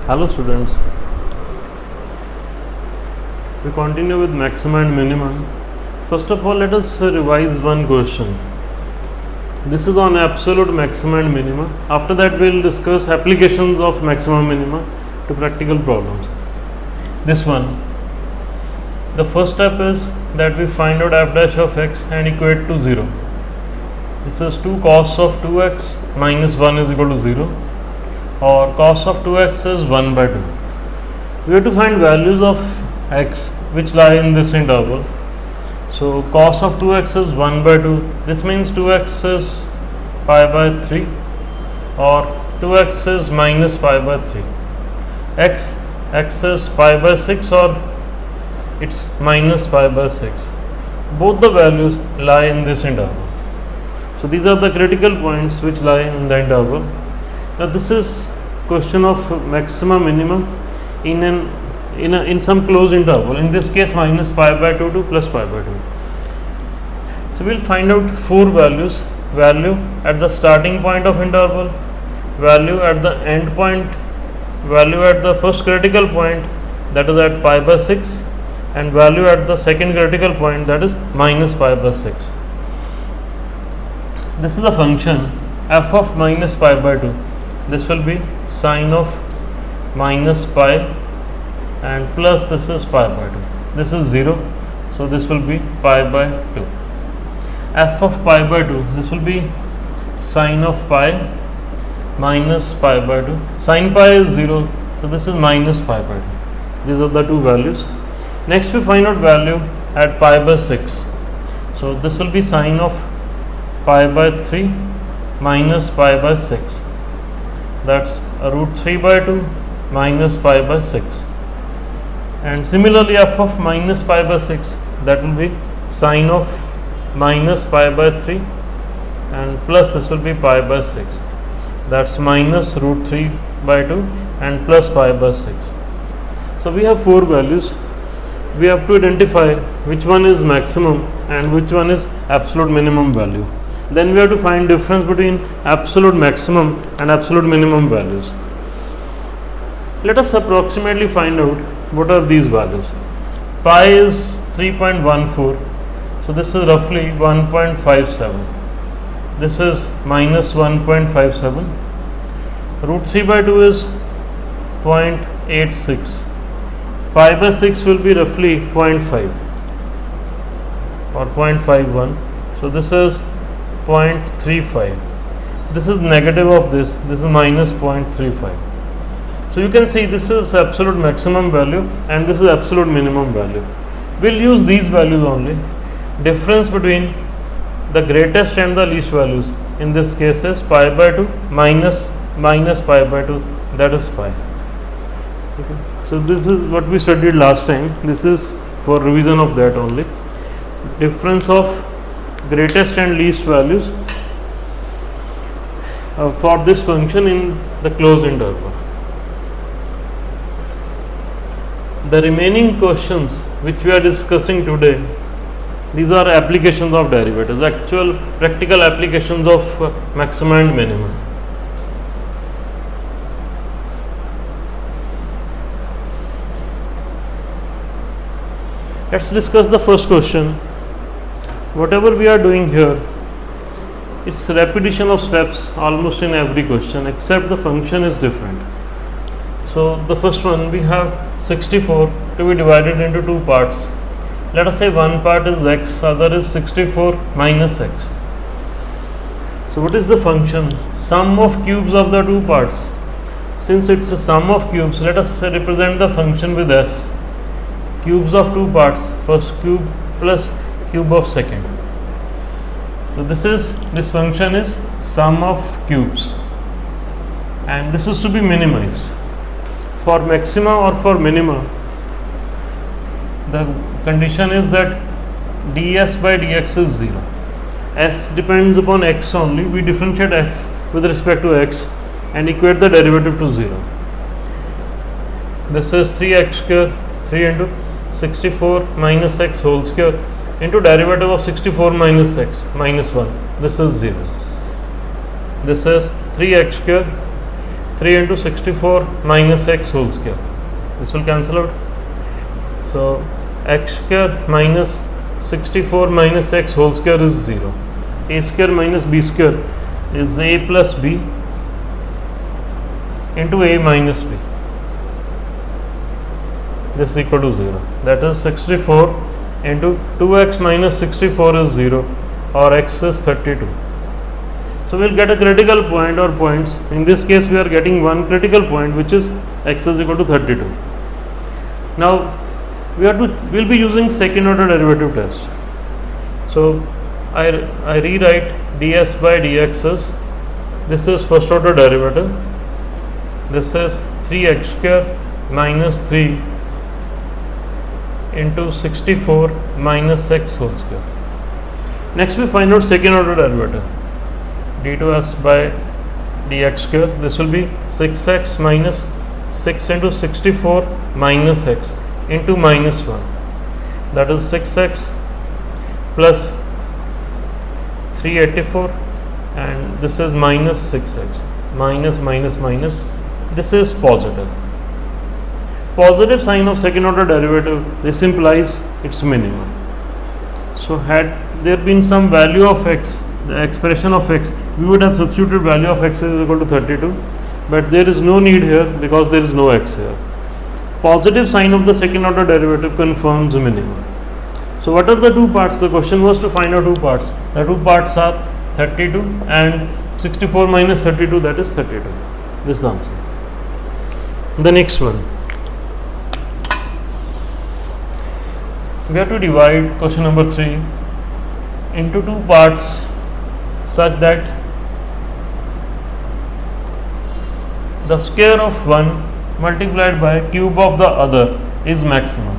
Hello students, we continue with maxima and minima. First of all, let us revise one question. This is on absolute maxima and minima. After that, we will discuss applications of maxima and minima to practical problems. This one, the first step is that we find out f dash of x and equate to 0. This is 2 cos of 2x minus 1 is equal to 0, or cos of 2x is 1 by 2. We have to find values of x which lie in this interval. So cos of 2x is 1 by 2. This means 2x is pi by 3, or 2x is minus pi by 3. x is pi by 6, or it's minus pi by 6. Both the values lie in this interval. So these are the critical points which lie in the interval. Now this is question of maxima minima in some closed interval. In this case, minus pi by 2 to plus pi by 2. So we will find out 4 values: value at the starting point of interval, value at the end point, value at the first critical point, that is at pi by 6, and value at the second critical point, that is minus pi by 6. This is a function f of minus pi by 2. This will be sine of minus pi, and plus this is pi by 2. This is 0, so this will be pi by 2. F of pi by 2, this will be sine of pi minus pi by 2. Sine pi is 0, so this is minus pi by 2. These are the two values. Next we find out value at pi by 6. So this will be sine of pi by 3 minus pi by 6. That's root 3 by 2 minus pi by 6. And similarly, f of minus pi by 6, that will be sine of minus pi by 3, and plus this will be pi by 6. That's minus root 3 by 2 and plus pi by 6. So we have 4 values. We have to identify which one is maximum and which one is absolute minimum value. Then we have to find difference between absolute maximum and absolute minimum values. Let us approximately find out what are these values. Pi is 3.14, so this is roughly 1.57. This is minus 1.57. Root 3 by 2 is 0.86. Pi by 6 will be roughly 0.5 or 0.51. So this is 0.35. This is negative of this is minus 0.35. So you can see this is absolute maximum value and this is absolute minimum value. We'll use these values only. Difference between the greatest and the least values in this case is pi by 2 minus pi by 2, that is pi. Okay. So this is what we studied last time. This is for revision of that only. Difference of greatest and least values for this function in the closed interval. The remaining questions which we are discussing today, these are applications of derivatives, actual practical applications of maxima and minima. Let's discuss the first question. Whatever we are doing here, it's repetition of steps almost in every question, except the function is different. So the first one, we have 64 to be divided into 2 parts. Let us say one part is x, other is 64 minus x. So what is the function? Sum of cubes of the 2 parts. Since it's a sum of cubes, let us represent the function with s. Cubes of 2 parts, first cube plus cube of second. So this function is sum of cubes, and this is to be minimized. For maxima or for minima, the condition is that ds by dx is 0. S depends upon x only. We differentiate s with respect to x and equate the derivative to 0. This is 3x square, 3 into 64 minus x whole square into derivative of 64 minus x minus 1. This is 0. This is 3x square, 3 into 64 minus x whole square. This will cancel out. So x square minus 64 minus x whole square is 0. A square minus b square is a plus b into a minus b. This is equal to 0. That is 64 into 2x minus 64 is 0, or x is 32. So we will get a critical point or points. In this case we are getting one critical point, which is x is equal to 32. Now we will be using second order derivative test. So I rewrite ds by dx as, this is first order derivative, this is 3x square minus 3 into 64 minus x whole square. Next we find out second order derivative, d2s by dx square. This will be 6x minus 6 into 64 minus x into minus 1, that is 6x plus 384, and this is minus 6x, minus minus minus, this is positive. Positive sign of second order derivative, this implies its minimum. So had there been some value of x, the expression of x, we would have substituted value of x is equal to 32, but there is no need here because there is no x here. Positive sign of the second order derivative confirms minimum. So what are the two parts? The question was to find out two parts. The two parts are 32 and 64 minus 32, that is 32. This is the answer. The next one, we have to divide question number 3 into two parts such that the square of one multiplied by cube of the other is maximum.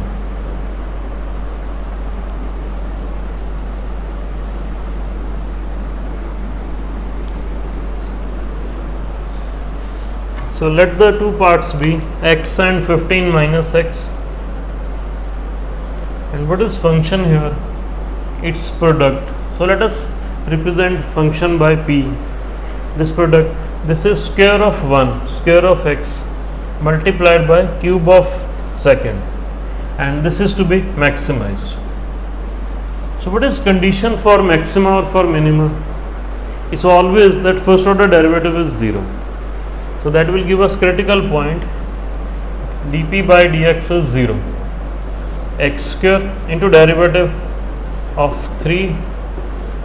So let the two parts be x and 15 minus x. And what is function here? Its product. So let us represent function by p. This product, this is square of 1, square of x multiplied by cube of second, and this is to be maximized. So what is condition for maxima or for minima? It's always that first order derivative is 0. So that will give us critical point, dp by dx is 0. X square into derivative of 3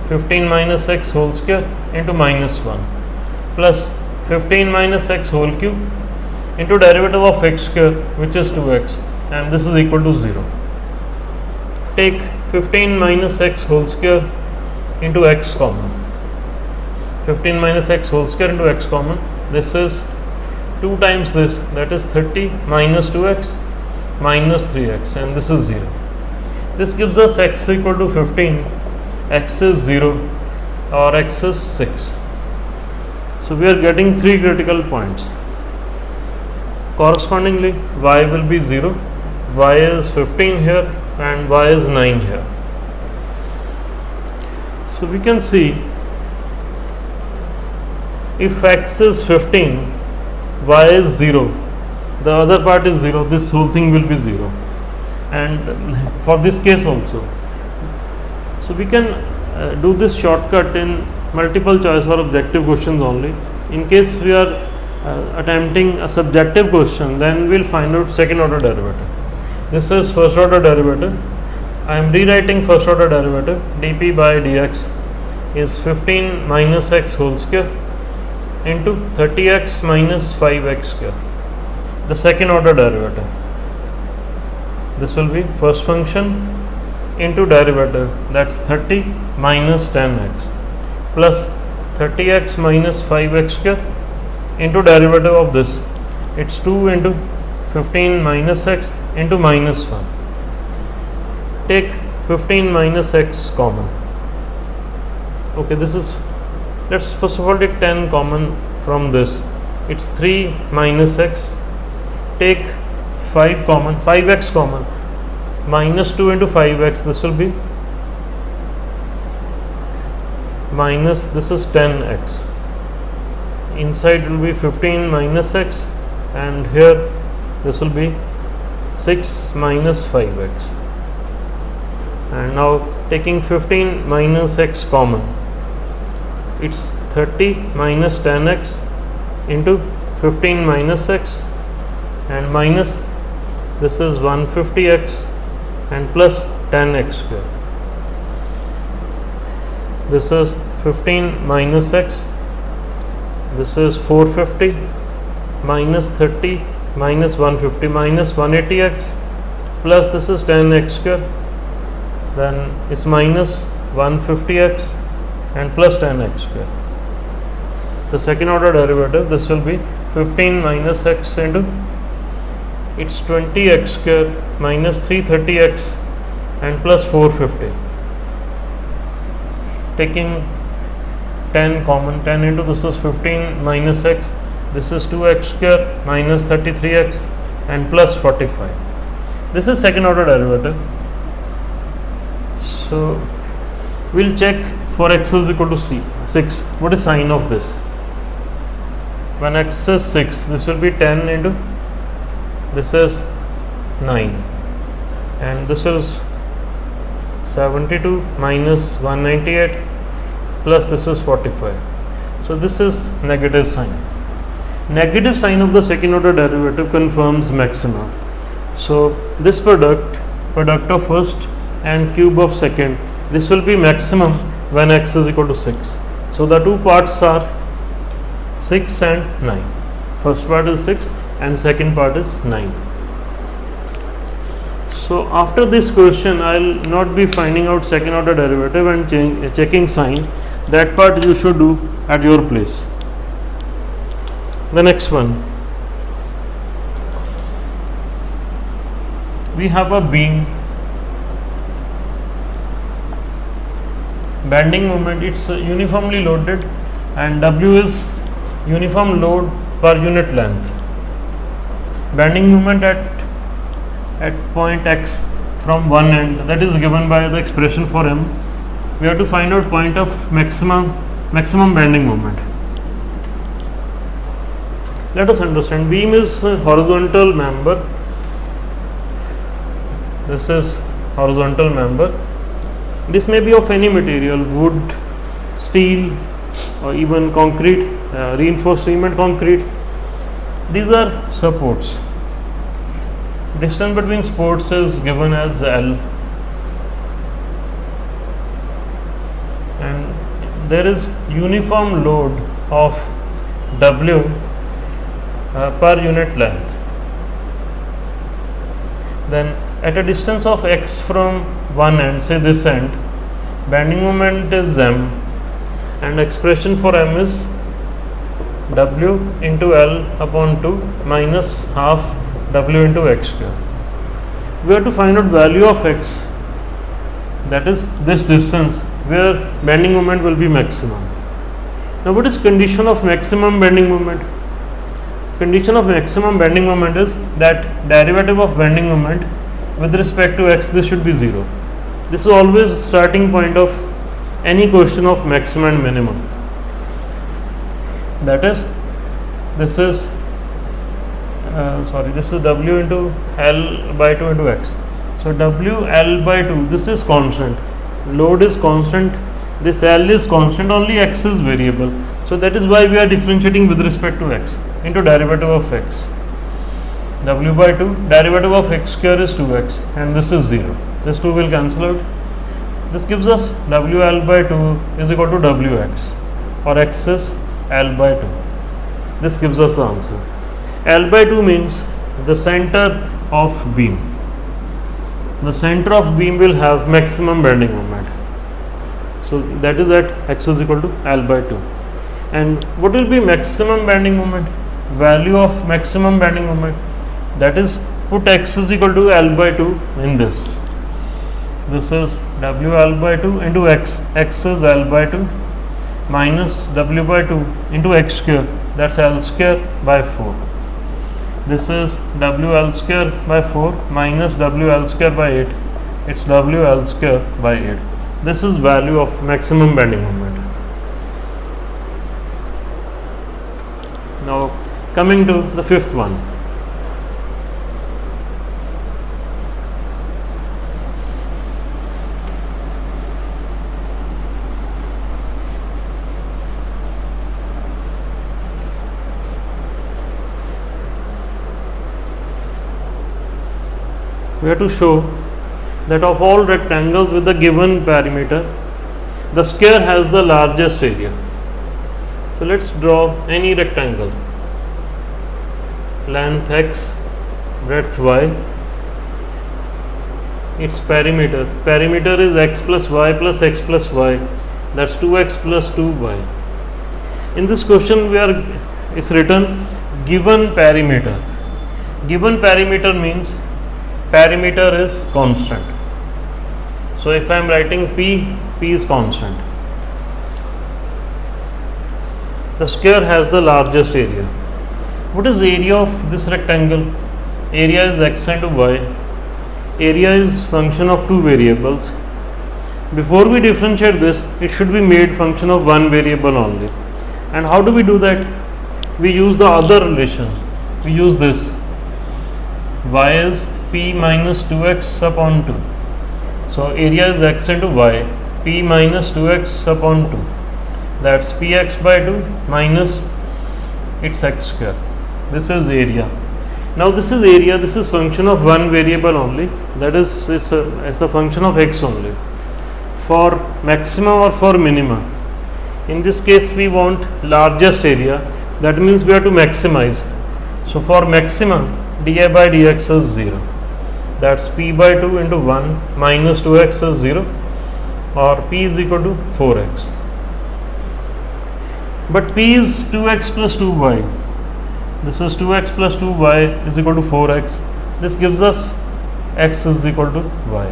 15 minus x whole square into minus 1 plus 15 minus x whole cube into derivative of x square, which is 2x, and this is equal to 0. Take 15 minus x whole square into x common. 15 minus x whole square into x common. This is 2 times this, that is 30 minus 2x minus 3x, and this is 0. This gives us x equal to 15, x is 0, or x is 6. So we are getting 3 critical points. Correspondingly, y will be 0, y is 15 here, and y is 9 here. So we can see if x is 15, y is 0, the other part is 0, this whole thing will be 0, and for this case also. So we can do this shortcut in multiple choice or objective questions only. In case we are attempting a subjective question, then we will find out second order derivative. This is first order derivative. I am rewriting first order derivative, dp by dx is 15 minus x whole square into 30x minus 5x square. The second order derivative, this will be first function into derivative, that's 30 minus 10x plus 30x minus 5x square into derivative of this, it's 2 into 15 minus x into minus 1. Take 15 minus x common. Okay, this is, let's first of all take 10 common from this, it's 3 minus x. Take 5 common, 5x common, minus 2 into 5x, this will be minus, this is 10x inside will be 15 minus x, and here this will be 6 minus 5x. And now taking 15 minus x common, it's 30 minus 10x into 15 minus x, and minus this is 150x and plus 10x square. This is 15 minus x, this is 450 minus 30 minus 150 minus 180x, plus this is 10x square, then it's minus 150x and plus 10x square. The second order derivative, this will be 15 minus x into, it's 20x square minus 330x and plus 450. Taking 10 common, 10 into this is 15 minus x, this is 2x square minus 33x and plus 45. This is second order derivative. So we'll check for x is equal to 6. What is sign of this? When x is 6, this will be 10 into, this is 9, and this is 72 minus 198 plus this is 45. So this is negative sign. Negative sign of the second order derivative confirms maxima. So this product of first and cube of second, this will be maximum when x is equal to 6. So the two parts are 6 and 9. First part is 6 and second part is 9. So after this question, I will not be finding out second order derivative and checking sign. That part you should do at your place. The next one, we have a beam, bending moment, it's uniformly loaded, and W is uniform load per unit length. Bending moment at point x from one end, that is given by the expression for m. We have to find out point of maximum bending moment. Let us understand, beam is a horizontal member. This is horizontal member. This may be of any material, wood, steel, or even concrete, reinforced cement concrete. These are supports. Distance between supports is given as L, and there is uniform load of W per unit length. Then at a distance of x from one end, say this end, bending moment is m, and expression for m is W into L upon 2 minus half W into x square. We have to find out value of x, that is this distance where bending moment will be maximum. Now what is condition of maximum bending moment? Condition of maximum bending moment is that derivative of bending moment with respect to x, this should be 0. This is always starting point of any question of maximum and minimum. That is, this is this is W into L by 2 into x. So W L by 2, this is constant, load is constant, this L is constant, only x is variable. So that is why we are differentiating with respect to x into derivative of x. W by 2, derivative of x square is 2x, and this is 0. This 2 will cancel out. This gives us WL by 2 is equal to WX, or x is L by 2. This gives us the answer. L by 2 means the center of beam. The center of beam will have maximum bending moment. So that is at x is equal to L by 2. And what will be maximum bending moment? Value of maximum bending moment, that is, put x is equal to L by 2 in this. This is WL by 2 into x. X is L by 2 minus W by 2 into x square, that's L square by 4. This is WL square by 4 minus WL square by 8. It's WL square by 8. This is value of maximum bending moment. Coming to the fifth one. We have to show that of all rectangles with the given perimeter, the square has the largest area. So let's draw any rectangle, length x, breadth y, its perimeter is x plus y plus x plus y, that's 2x plus 2y. In this question it's written given perimeter. Given perimeter means perimeter is constant. So if I am writing P is constant. The square has the largest area. What is the area of this rectangle? Area is x and y. Area is function of two variables. Before we differentiate this, it should be made function of one variable only. And how do we do that? We use the other relation. We use this. Y is P minus 2x upon 2. So area is x into y. P minus 2x upon 2. That's px by 2 minus its x square. This is area. Now this is area. This is function of one variable only. That is a function of x only. For maxima or for minima, in this case we want largest area. That means we have to maximize. So for maxima, di by dx is 0. That's p by 2 into 1 minus 2x is 0, or p is equal to 4x. But p is 2x plus 2y. This is 2x plus 2y is equal to 4x. This gives us x is equal to y.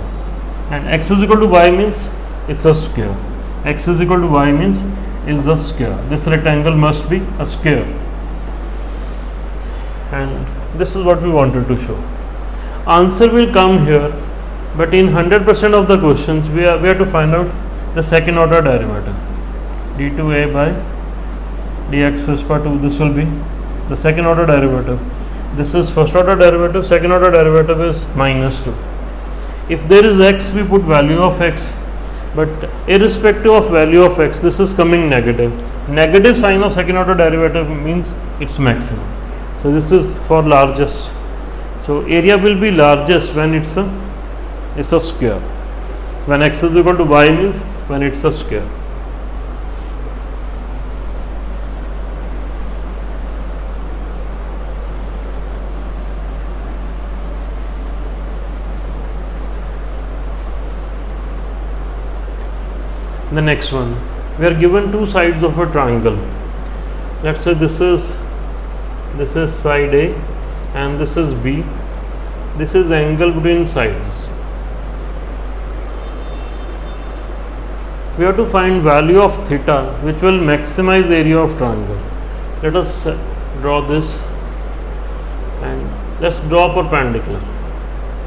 And x is equal to y means it's a square. X is equal to y means is a square. This rectangle must be a square. And this is what we wanted to show. Answer will come here, but in 100% of the questions we have to find out the second order derivative. d2a by dx raised by 2, this will be the second order derivative. This is first order derivative, second order derivative is minus 2. If there is x, we put value of x, but irrespective of value of x, this is coming negative. Negative sign of second order derivative means it's maximum. So this is for largest. So area will be largest when it's a square. When x is equal to y means when it's a square. The next one, we are given two sides of a triangle. Let's say this is side A and this is B. This is the angle between sides. We have to find value of theta which will maximize area of triangle. Let us draw this and let's draw perpendicular.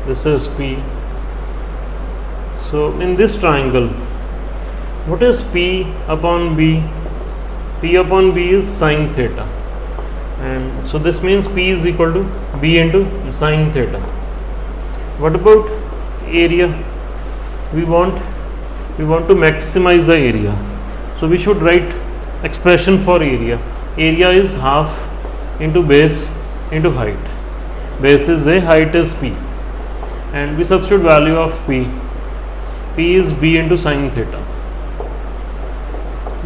This is P. So in this triangle, what is P upon B? P upon B is sine theta, and so this means P is equal to B into sine theta. What about area? We want to maximize the area, so we should write expression for area. Area is half into base into height. Base is A, height is P, and we substitute value of P. P is B into sine theta.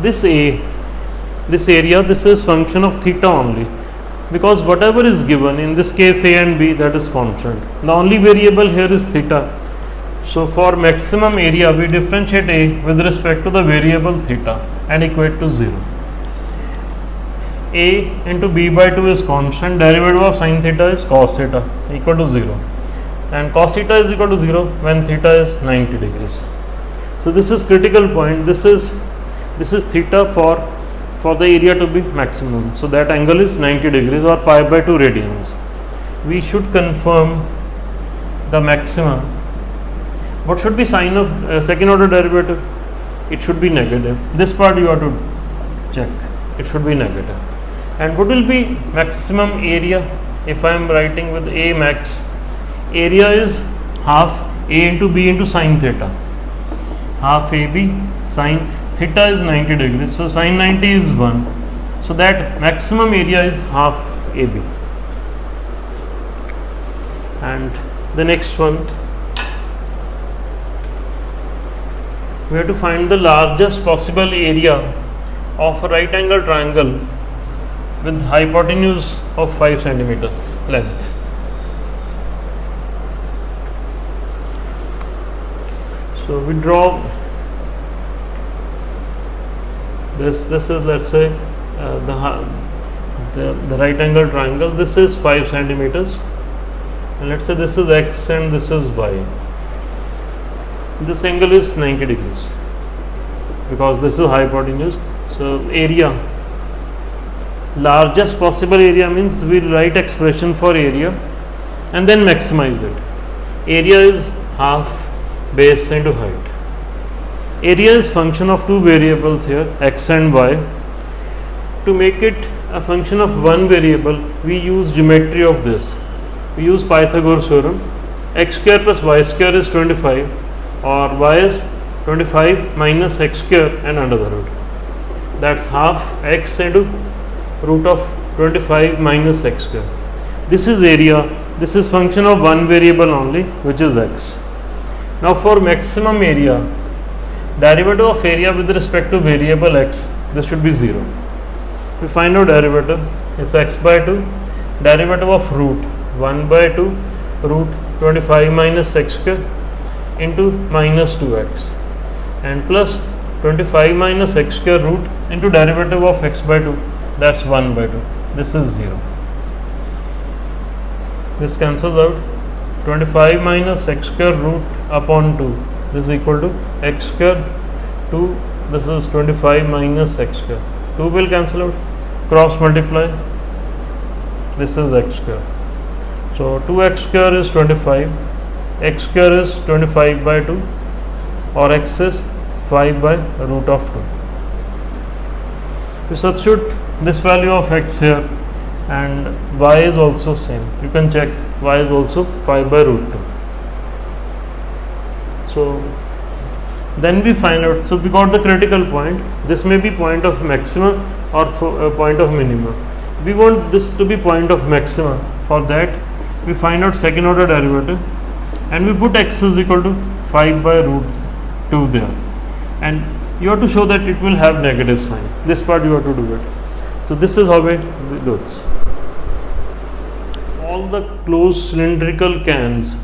This area, this is function of theta only, because whatever is given, in this case A and B, that is constant. The only variable here is theta. So for maximum area, we differentiate A with respect to the variable theta and equate to 0. A into B by 2 is constant, derivative of sine theta is cos theta equal to 0, and cos theta is equal to 0 when theta is 90 degrees. So this is critical point. This is theta for the area to be maximum. So that angle is 90 degrees or pi by 2 radians. We should confirm the maximum. What should be sign of second order derivative? It should be negative. This part you have to check. It should be negative. And what will be maximum area if I am writing with A max? Area is half A into B into sine theta. Half AB sine theta is 90 degrees. So sine 90 is 1. So that maximum area is half AB. And the next one, we have to find the largest possible area of a right angle triangle with hypotenuse of 5 centimeters length. So we draw this. This is, let's say, the right angle triangle. This is 5 centimeters, and let's say this is x and this is y. This angle is 90 degrees because this is hypotenuse. So area, largest possible area means we write expression for area and then maximize it. Area is half base into height. Area is function of two variables here, x and y. To make it a function of one variable, we use geometry of this. We use Pythagoras theorem. X square plus y square is 25, or y is 25 minus x square and under the root. That's half x into root of 25 minus x square. This is area. This is function of one variable only, which is x. Now for maximum area, derivative of area with respect to variable x, this should be 0. We find out derivative, it's x by 2, derivative of root 1 by 2 root 25 minus x square into minus 2x, and plus 25 minus x square root into derivative of x by 2, that's 1 by 2. This is 0. This cancels out. 25 minus x square root upon 2, this is equal to x square 2. This is 25 minus x square. 2 will cancel out. Cross multiply. This is x square. So 2x square is 25. X square is 25 by 2, or x is 5 by root of 2. We substitute this value of x here, and y is also same. You can check, y is also 5 by root 2. So then we find out, so we got the critical point. This may be point of maximum or point of minimum. We want this to be point of maximum. For that, we find out second order derivative, and we put x is equal to 5 by root 2 there, and you have to show that it will have negative sign. This part you have to do it. So this is how we do this. All the closed cylindrical cans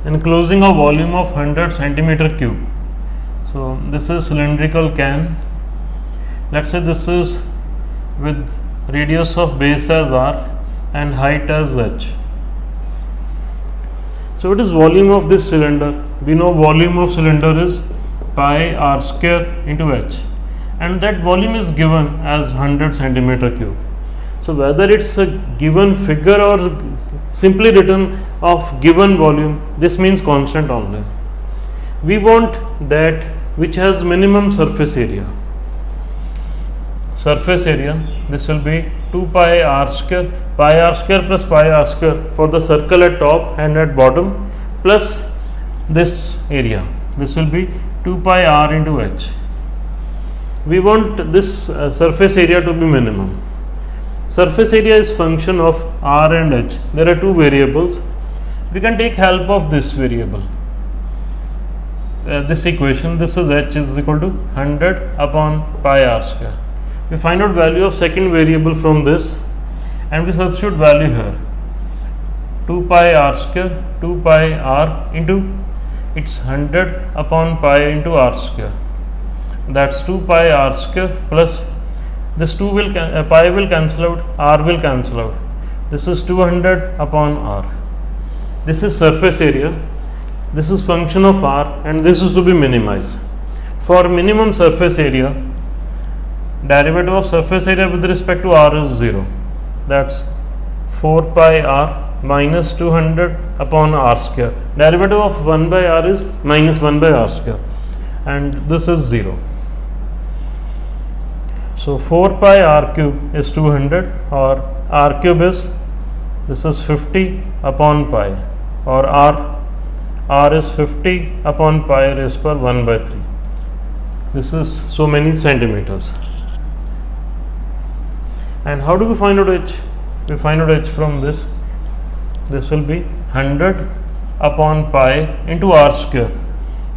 enclosing a volume of 100 centimeter cube. So this is cylindrical can. Let's say this is with radius of base as r and height as h. So it is volume of this cylinder. We know volume of cylinder is pi r square into h, and that volume is given as 100 centimeter cube. So whether it's a given figure or simply written of given volume, this means constant only. We want that which has minimum surface area. Surface area, this will be 2 pi r square plus pi r square for the circle at top and at bottom, plus this area. This will be 2 pi r into h. We want this surface area to be minimum. Surface area is function of r and h. There are two variables. We can take help of this variable. This equation, this is h is equal to 100 upon pi r square. We find out value of second variable from this, and we substitute value here. 2 pi r square, 2 pi r into, it's 100 upon pi into r square. That's 2 pi r square plus this 2 will pi will cancel out, r will cancel out. This is 200 upon r. This is surface area. This is function of r, and this is to be minimized. For minimum surface area, derivative of surface area with respect to r is 0. That's 4 pi r minus 200 upon r square. Derivative of 1 by r is minus 1 by r square, and this is 0. So 4 pi r cube is 200, or r cube is, this is 50 upon pi, or r is 50 upon pi raised per 1 by 3. This is so many centimeters. And how do we find out h? We find out h from this. This will be 100 upon pi into r square.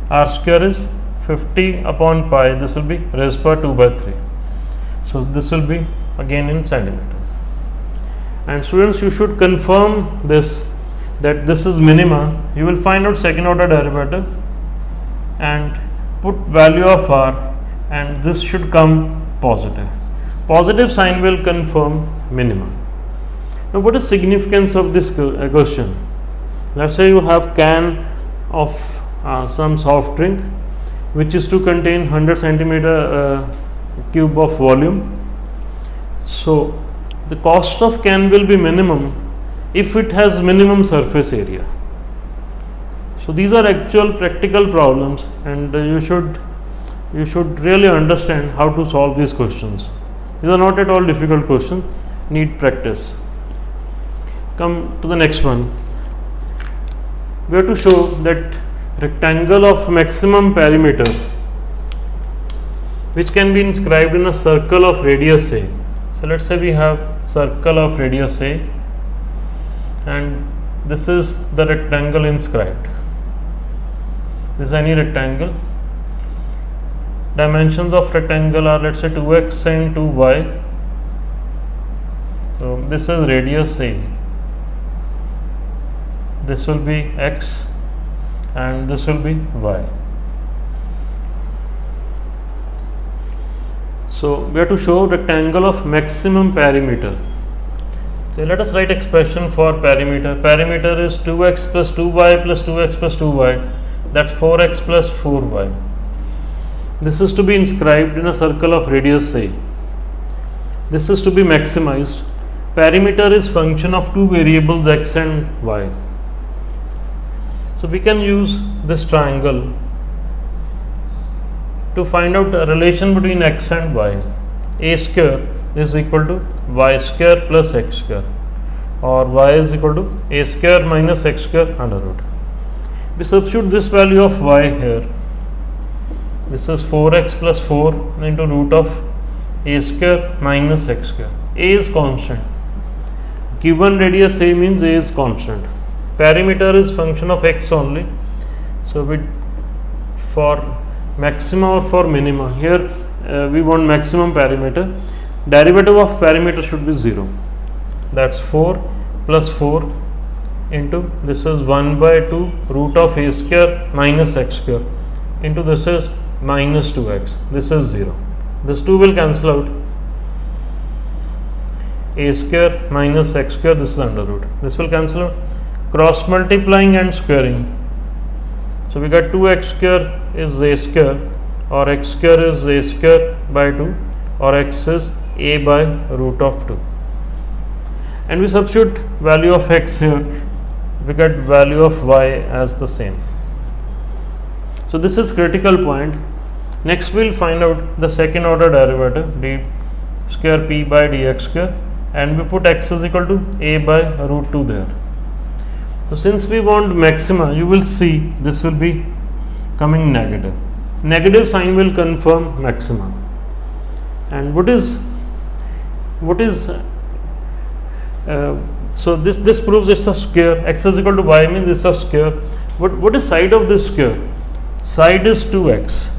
R square is 50 upon pi. This will be raised per 2 by 3. So this will be again in centimeters. And students, you should confirm this, that this is minima. You will find out second order derivative and put value of r, and this should come positive. Positive sign will confirm minima. Now what is significance of this question? Let's say you have can of some soft drink which is to contain 100 centimeter cube of volume. So the cost of can will be minimum if it has minimum surface area. So these are actual practical problems, and you should really understand how to solve these questions. These are not at all difficult questions, need practice. Come to the next one. We have to show that rectangle of maximum perimeter which can be inscribed in a circle of radius A. So let's say we have circle of radius A, and this is the rectangle inscribed. This is any rectangle. Dimensions of rectangle are, let's say, 2x and 2y. So this is radius A. This will be x and this will be y. So we have to show rectangle of maximum perimeter. So let us write expression for perimeter. Perimeter is 2x plus 2y plus 2x plus 2y. That's 4x plus 4y. This is to be inscribed in a circle of radius A. This is to be maximized. Perimeter is function of two variables x and y. So we can use this triangle to find out a relation between x and y. A square is equal to y square plus x square, or y is equal to a square minus x square under root. We substitute this value of y here. This is 4x plus 4 into root of a square minus x square. A is constant. Given radius A means A is constant. Perimeter is function of x only. So we, for maxima or for minima, here we want maximum perimeter. Derivative of perimeter should be 0. That's 4 plus 4 into, this is 1 by 2 root of a square minus x square into, this is minus 2x. This is 0. This 2 will cancel out. A square minus x square, this is under root. This will cancel out. Cross multiplying and squaring. So we got 2x square is a square, or x square is a square by 2, or x is a by root of 2. And we substitute value of x here. We get value of y as the same. So this is critical point. Next we will find out the second order derivative, d square p by dx square, and we put x is equal to a by root 2 there. So since we want maxima, you will see this will be coming negative. Negative sign will confirm maxima. And what is so this proves it's a square. X is equal to y means it's a square. What is side of this square? Side is 2x.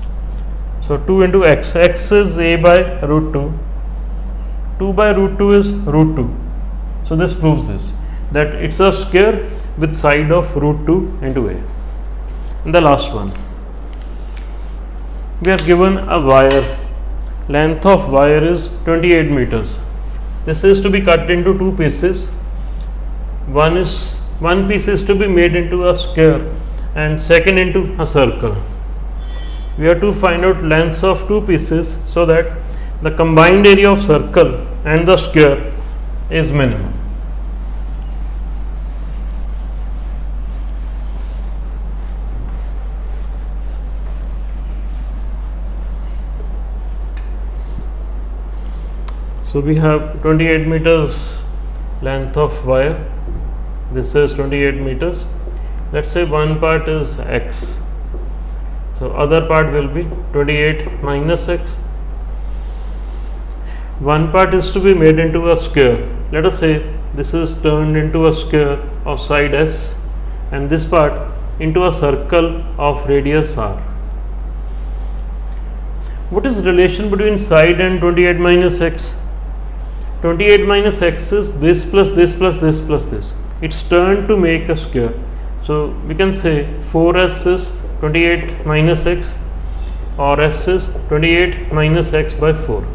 So 2 into x. X is a by root 2. 2 by root 2 is root 2. So this proves this, that it's a square with side of root 2 into a. And the last one, we are given a wire. Length of wire is 28 meters. This is to be cut into two pieces. One piece is to be made into a square and second into a circle. We have to find out lengths of two pieces so that the combined area of circle and the square is minimum. So we have 28 meters length of wire. This is 28 meters. Let's say one part is x, so other part will be 28 minus x. One part is to be made into a square. Let us say this is turned into a square of side s and this part into a circle of radius r. What is relation between side and 28 minus x? 28 minus x is this plus this plus this plus this. It's turned to make a square. So we can say 4s is 28 minus x, or s is 28 minus x by 4.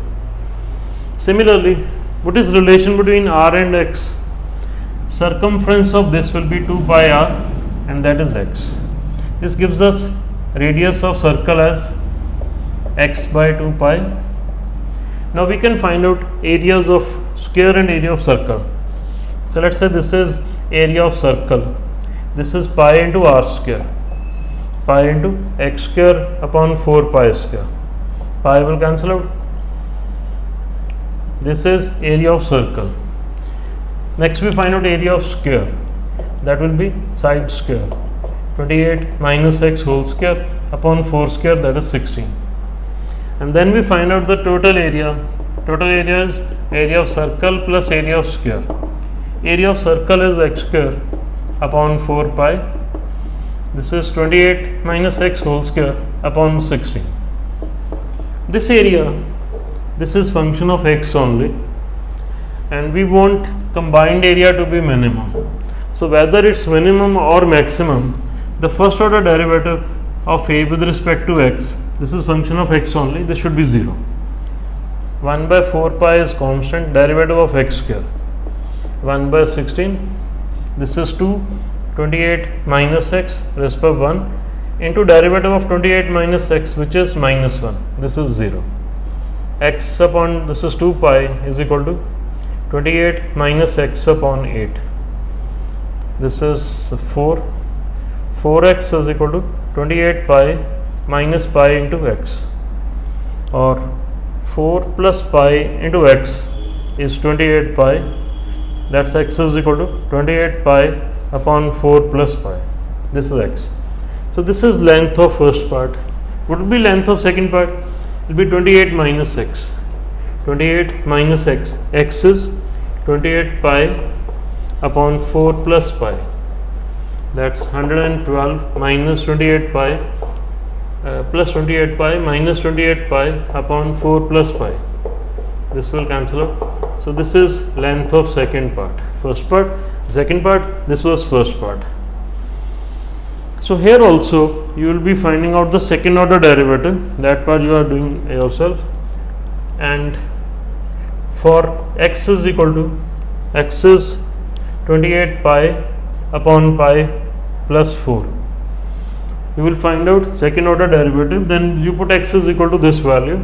Similarly, what is relation between r and x? Circumference of this will be 2 pi r and that is x. This gives us radius of circle as x by 2 pi. Now we can find out areas of square and area of circle. So let's say this is area of circle. This is pi into r square, pi into x square upon 4 pi square. Pi will cancel out. This is area of circle. Next we find out area of square. That will be side square. 28 minus x whole square upon 4 square, that is 16. And then we find out the total area. Total area is area of circle plus area of square. Area of circle is x square upon 4 pi. This is 28 minus x whole square upon 16. This area, this is function of x only, and we want combined area to be minimum. So whether it's minimum or maximum, the first order derivative of a with respect to x, this is function of x only, this should be 0. 1 by 4 pi is constant, derivative of x square. 1 by 16, this is 2, 28 minus x raised by 1 into derivative of 28 minus x, which is minus 1, this is 0. X upon this is 2 pi is equal to 28 minus x upon 8. This is 4. 4x is equal to 28 pi minus pi into x, or 4 plus pi into x is 28 pi. That's x is equal to 28 pi upon 4 plus pi. This is x. So this is length of first part. What will be length of second part? It will be 28 minus x. 28 minus x. X is 28 pi upon 4 plus pi. That's 112 minus 28 pi plus 28 pi minus 28 pi upon 4 plus pi. This will cancel out. So this is length of second part. First part, second part, this was first part. So here also you will be finding out the second order derivative. That part you are doing yourself. And for x is equal to, x is 28 pi upon pi plus 4. You will find out second order derivative, then you put x is equal to this value